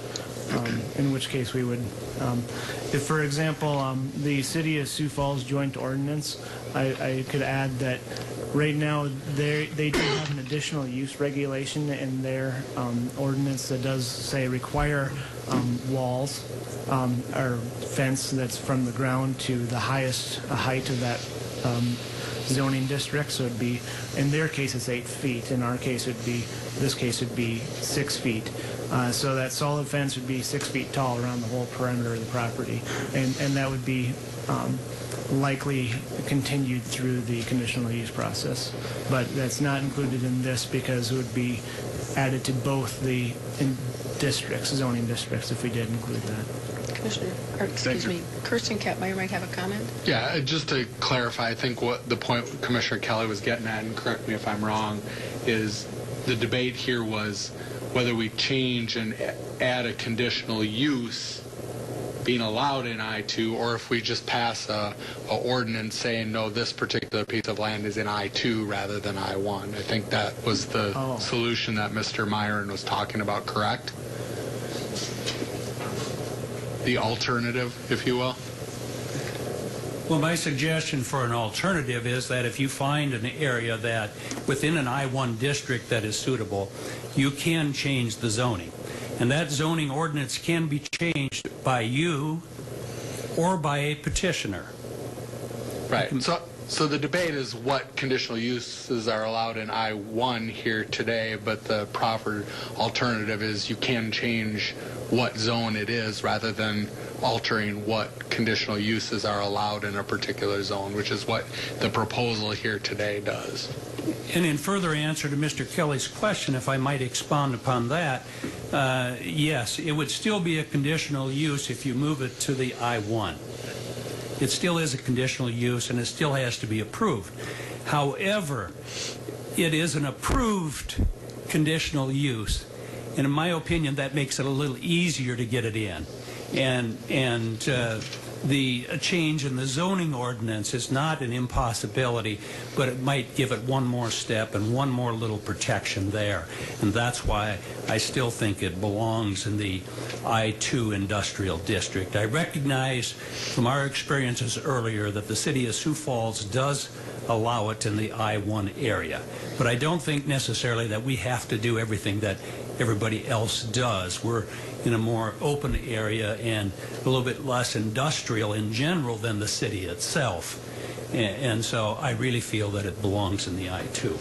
in which case we would, if, for example, the City of Sioux Falls joint ordinance, I could add that right now they do have an additional use regulation in their ordinance that does say require walls or fence that's from the ground to the highest height of that zoning district. So it'd be, in their case, it's 8 feet. In our case, this case would be 6 feet. So that solid fence would be 6 feet tall around the whole perimeter of the property, and that would be likely continued through the conditional use process. But that's not included in this because it would be added to both the zoning districts, if we did include that. Commissioner, or excuse me, Kirsten Kappmeyer might have a comment. Yeah, just to clarify, I think what the point Commissioner Kelly was getting at, and correct me if I'm wrong, is the debate here was whether we change and add a conditional use being allowed in I-2, or if we just pass a ordinance saying, no, this particular piece of land is in I-2 rather than I-1. I think that was the solution that Mr. Myron was talking about, correct? The alternative, if you will. Well, my suggestion for an alternative is that if you find an area that within an I-1 district that is suitable, you can change the zoning. And that zoning ordinance can be changed by you or by a petitioner. Right. So the debate is what conditional uses are allowed in I-1 here today, but the proper alternative is you can change what zone it is rather than altering what conditional uses are allowed in a particular zone, which is what the proposal here today does. And in further answer to Mr. Kelly's question, if I might expound upon that, yes, it would still be a conditional use if you move it to the I-1. It still is a conditional use, and it still has to be approved. However, it is an approved conditional use, and in my opinion, that makes it a little easier to get it in. And the change in the zoning ordinance is not an impossibility, but it might give it one more step and one more little protection there. And that's why I still think it belongs in the I-2 industrial district. I recognize from our experiences earlier that the City of Sioux Falls does allow it in the I-1 area. But I don't think necessarily that we have to do everything that everybody else does. We're in a more open area and a little bit less industrial in general than the city itself. And so I really feel that it belongs in the I-2.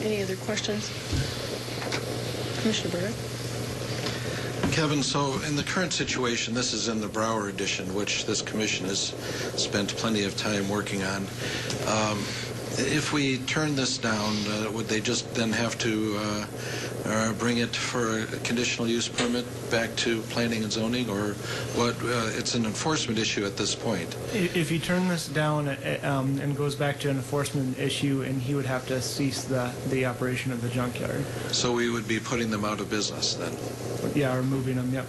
Any other questions? Commissioner Burdick? Kevin, so in the current situation, this is in the Brower edition, which this commission has spent plenty of time working on. If we turn this down, would they just then have to bring it for a conditional use permit back to planning and zoning, or what? It's an enforcement issue at this point. If you turn this down and goes back to an enforcement issue, and he would have to cease the operation of the junkyard. So we would be putting them out of business then? Yeah, or moving them, yep.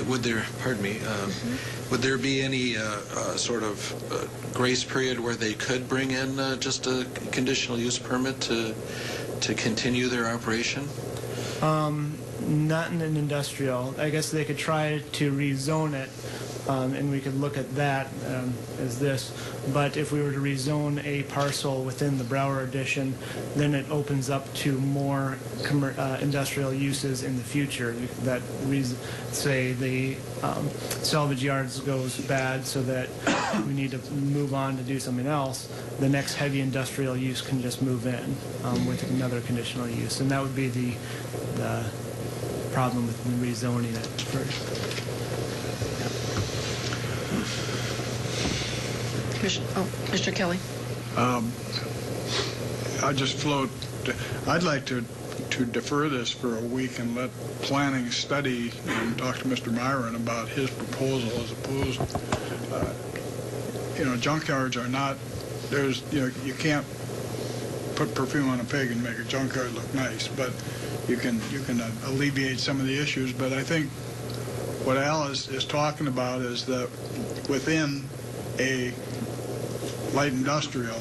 Would there, pardon me, would there be any sort of grace period where they could bring in just a conditional use permit to continue their operation? Not in an industrial. I guess they could try to rezone it, and we could look at that as this. But if we were to rezone a parcel within the Brower addition, then it opens up to more industrial uses in the future. That say the salvage yards goes bad, so that we need to move on to do something else. The next heavy industrial use can just move in with another conditional use, and that would be the problem with rezoning it first. Mr. Kelly. I'd like to defer this for a week and let planning study and talk to Mr. Myron about his proposal as opposed, junkyards are not, you can't put perfume on a pig and make a junkyard look nice, but you can alleviate some of the issues. But I think what Al is talking about is that within a light industrial,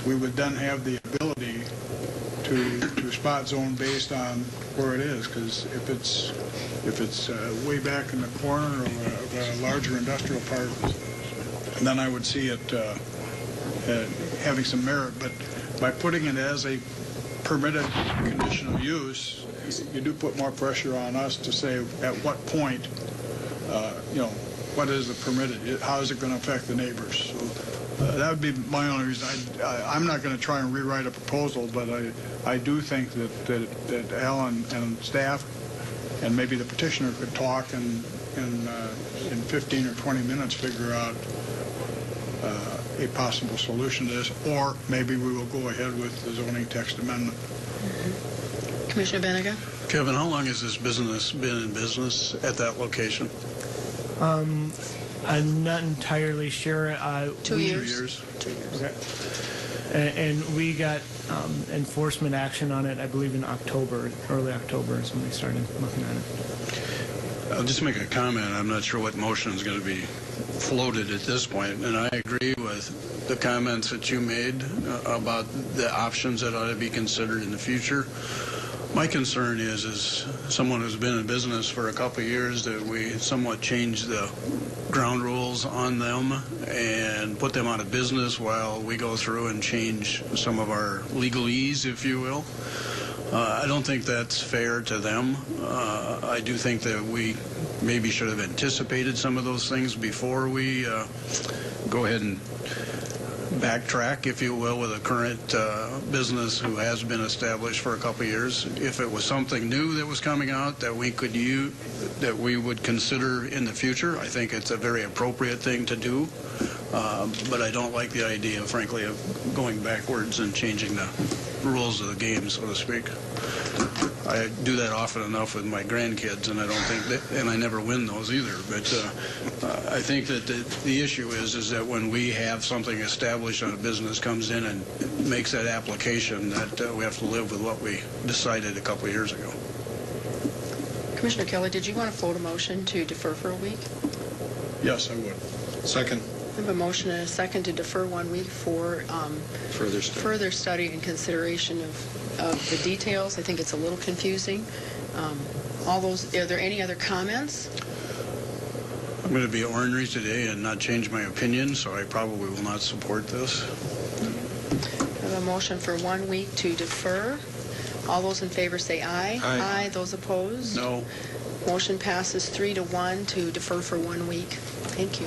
we would then have the ability to spot zone based on where it is, because if it's way back in the corner of a larger industrial park, then I would see it having some merit. But by putting it as a permitted conditional use, you do put more pressure on us to say at what point, what is the permitted? How is it going to affect the neighbors? So that would be my only reason. I'm not going to try and rewrite a proposal, but I do think that Alan and staff and maybe the petitioner could talk and in 15 or 20 minutes figure out a possible solution to this, or maybe we will go ahead with the zoning text amendment. Commissioner Benega? Kevin, how long has this business been in business at that location? I'm not entirely sure. 2 years. 2 years. Okay. And we got enforcement action on it, I believe, in October, early October is when we started looking at it. I'll just make a comment. I'm not sure what motion is going to be floated at this point, and I agree with the comments that you made about the options that ought to be considered in the future. My concern is someone who's been in business for a couple of years, that we somewhat change the ground rules on them and put them out of business while we go through and change some of our legalese, if you will. I don't think that's fair to them. I do think that we maybe should have anticipated some of those things before we go ahead and backtrack, if you will, with a current business who has been established for a couple of years. If it was something new that was coming out that we could use, that we would consider in the future, I think it's a very appropriate thing to do. But I don't like the idea, frankly, of going backwards and changing the rules of the game, so to speak. I do that often enough with my grandkids, and I don't think that, and I never win those either. But I think that the issue is that when we have something established and a business comes in and makes that application, that we have to live with what we decided a couple of years ago. Commissioner Kelly, did you want to float a motion to defer for a week? Yes, I would. Second. I have a motion and a second to defer 1 week for further study and consideration of the details. I think it's a little confusing. Are there any other comments? I'm going to be ornery today and not change my opinion, so I probably will not support this. I have a motion for 1 week to defer. All those in favor say aye. Aye. Those opposed? No. Motion passes 3-1 to defer for 1 week. Thank you.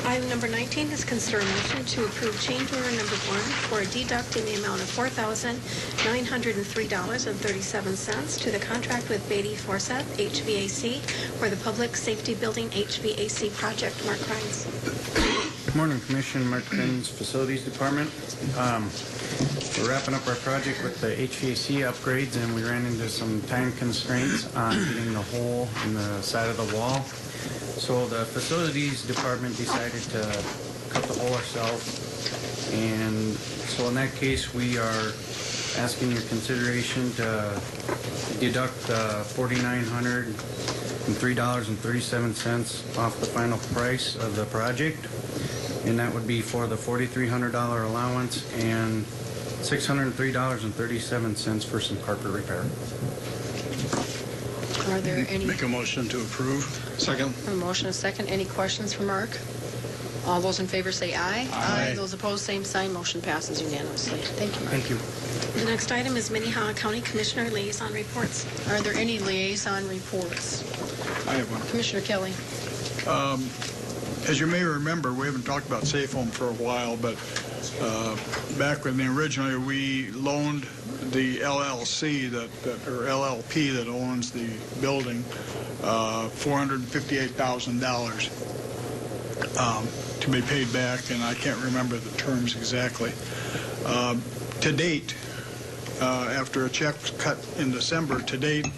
Item number 19 is consider a motion to approve change order number 1 for a deduct in the amount of $4,903.37 to the contract with Beatty Forsyth HVAC for the Public Safety Building HVAC project. Mark Rines. Good morning, Commission. Mark Rines, Facilities Department. We're wrapping up our project with the HVAC upgrades, and we ran into some time constraints on getting the hole in the side of the wall. So the Facilities Department decided to cut the hole ourselves, and so in that case we are asking your consideration to deduct $4,903.37 off the final price of the project, and that would be for the $4,300 allowance and $603.37 for some carpet repair. Are there any? Make a motion to approve. Second. A motion and a second. Any questions for Mark? All those in favor say aye. Aye. Those opposed, same sign. Motion passes unanimously. Thank you, Mark. Thank you. The next item is Minnehaha County Commissioner Liaison Reports. Are there any liaison reports? I have one. Commissioner Kelly. As you may remember, we haven't talked about Safe Home for a while, but back when originally we loaned the LLC or LLP that owns the building $458,000 to be paid back, and I can't remember the terms exactly. To date, after a check was cut in December, to date,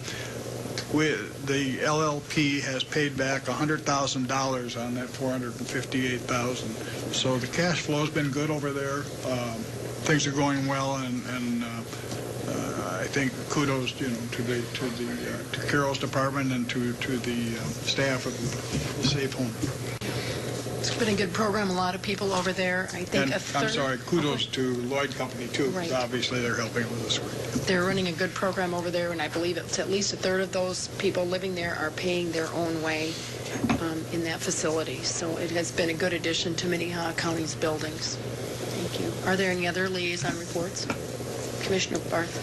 the LLP has paid back $100,000 on that $458,000. So the cash flow has been good over there. Things are going well, and I think kudos, to Carol's department and to the staff of the Safe Home. It's been a good program. A lot of people over there. I think And I'm sorry, kudos to Lloyd Company too, because Right. obviously they're helping with us. They're running a good program over there, and I believe it's at least a third of those people living there are paying their own way in that facility. So it has been a good addition to Minnehaha County's buildings. Thank you. Are there any other liaison reports? Commissioner Barth.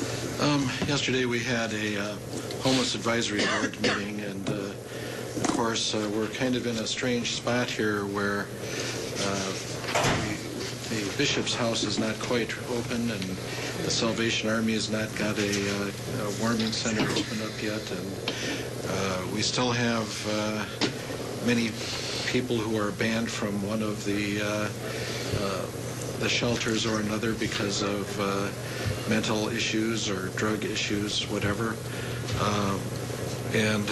Yesterday we had a homeless advisory board meeting, and of course we're kind of in a strange spot here where the Bishop's house is not quite open, and the Salvation Army has not got a warming center open up yet, and we still have many people who are banned from one of the shelters or another because of mental issues or drug issues, whatever. And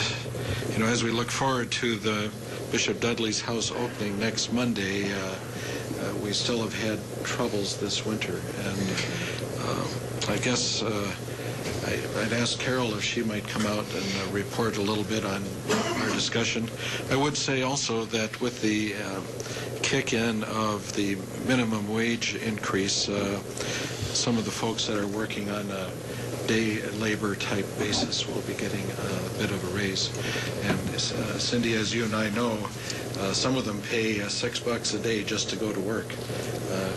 as we look forward to the Bishop Dudley's house opening next Monday, we still have had troubles this winter. And I guess I'd ask Carol if she might come out and report a little bit on our discussion. I would say also that with the kick-in of the minimum wage increase, some of the folks that are working on a day labor type basis will be getting a bit of a raise. And Cindy, as you and I know, some of them pay $6 a day just to go to work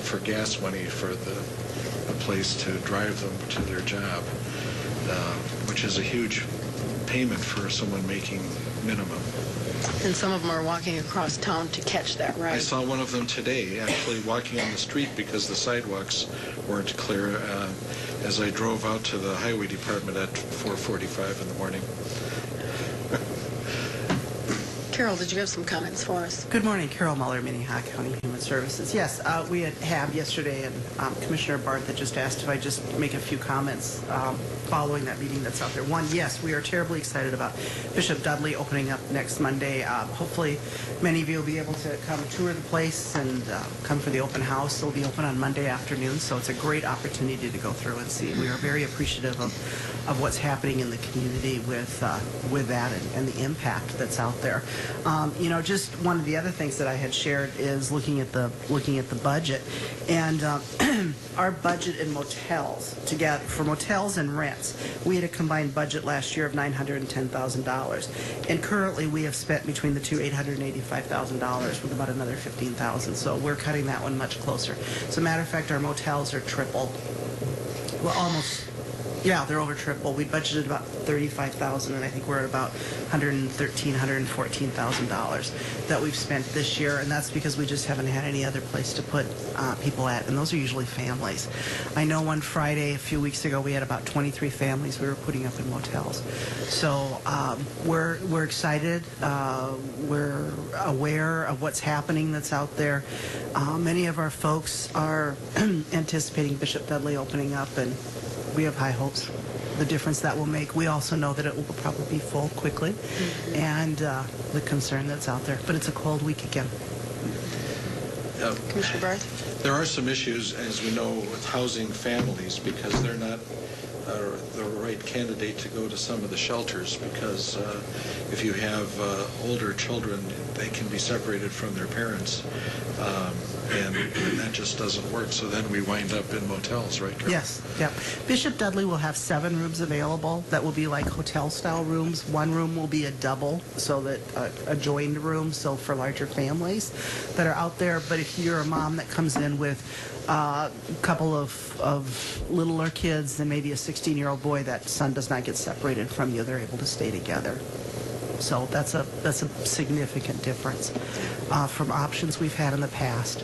for gas money for the place to drive them to their job, which is a huge payment for someone making minimum. And some of them are walking across town to catch that ride. I saw one of them today, actually walking on the street because the sidewalks weren't clear as I drove out to the highway department at 4:45 in the morning. Carol, did you have some comments for us? Good morning, Carol Muller, Minnehaha County Human Services. Yes, we had yesterday, and Commissioner Barth had just asked if I just make a few comments following that meeting that's out there. One, yes, we are terribly excited about Bishop Dudley opening up next Monday. Hopefully, many of you will be able to come tour the place and come for the open house. It'll be open on Monday afternoon, so it's a great opportunity to go through and see. We are very appreciative of what's happening in the community with that and the impact that's out there. Just one of the other things that I had shared is looking at the budget, and our budget in motels for motels and rents, we had a combined budget last year of $910,000, and currently we have spent between the two $885,000 with about another $15,000. So we're cutting that one much closer. As a matter of fact, our motels are triple, well, almost Yeah, they're over triple. We budgeted about $35,000, and I think we're at about $114,000 that we've spent this year, and that's because we just haven't had any other place to put people at, and those are usually families. I know one Friday a few weeks ago we had about 23 families we were putting up in motels. So we're excited. We're aware of what's happening that's out there. Many of our folks are anticipating Bishop Dudley opening up, and we have high hopes, the difference that will make. We also know that it will probably be full quickly, and the concern that's out there. But it's a cold week again. Commissioner Barth? There are some issues, as we know, with housing families because they're not the right candidate to go to some of the shelters because if you have older children, they can be separated from their parents, and that just doesn't work. So then we wind up in motels, right, Carol? Yes, yeah. Bishop Dudley will have 7 rooms available that will be like hotel-style rooms. One room will be a double, so that a joined room, so for larger families that are out there. But if you're a mom that comes in with a couple of littler kids and maybe a 16-year-old boy, that son does not get separated from you. They're able to stay together. So that's a significant difference from options we've had in the past.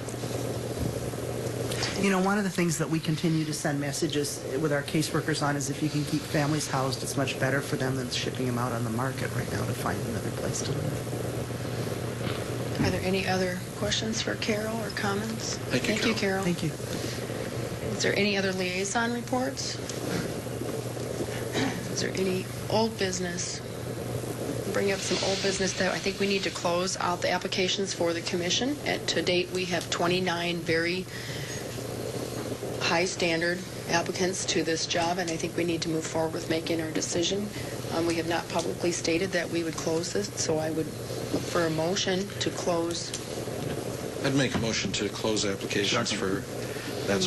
You know, one of the things that we continue to send messages with our caseworkers on is if you can keep families housed, it's much better for them than shipping them out on the market right now to find another place to live. Are there any other questions for Carol or comments? Thank you, Carol. Thank you. Is there any other liaison reports? Is there any old business? Bring up some old business that I think we need to close out the applications for the commission. To date, we have 29 very high standard applicants to this job, and I think we need to move forward with making our decision. We have not publicly stated that we would close this, so I would look for a motion to close. I'd make a motion to close applications for that.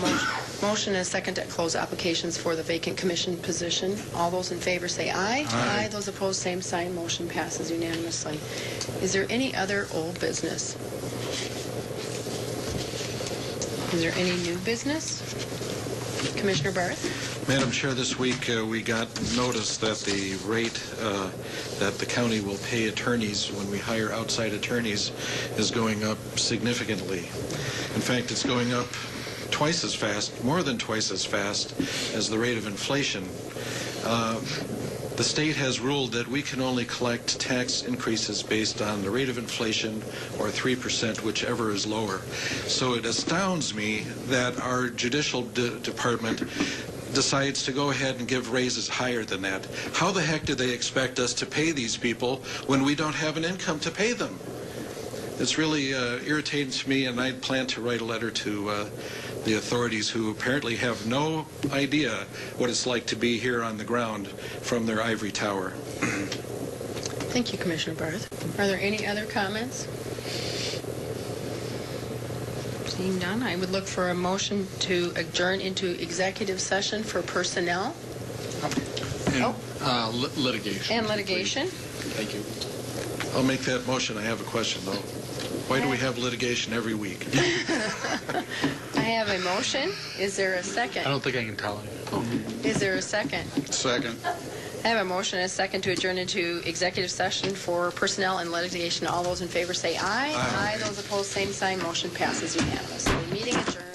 Motion and a second to close applications for the vacant commission position. All those in favor say aye. Aye. Those opposed, same sign. Motion passes unanimously. Is there any other old business? Is there any new business? Commissioner Barth? Madam Chair, this week we got notice that the rate that the county will pay attorneys when we hire outside attorneys is going up significantly. In fact, it's going up twice as fast, more than twice as fast as the rate of inflation. The state has ruled that we can only collect tax increases based on the rate of inflation or 3%, whichever is lower. So it astounds me that our judicial department decides to go ahead and give raises higher than that. How the heck do they expect us to pay these people when we don't have an income to pay them? It's really irritating to me, and I plan to write a letter to the authorities who apparently have no idea what it's like to be here on the ground from their ivory tower. Thank you, Commissioner Barth. Are there any other comments? Seeing none, I would look for a motion to adjourn into executive session for personnel. Litigation. And litigation. Thank you. I'll make that motion. I have a question, though. Why do we have litigation every week? I have a motion. Is there a second? I don't think I can tell it. Is there a second? Second. I have a motion and a second to adjourn into executive session for personnel and litigation. All those in favor say aye. Aye. Those opposed, same sign. Motion passes unanimously. Meeting adjourned.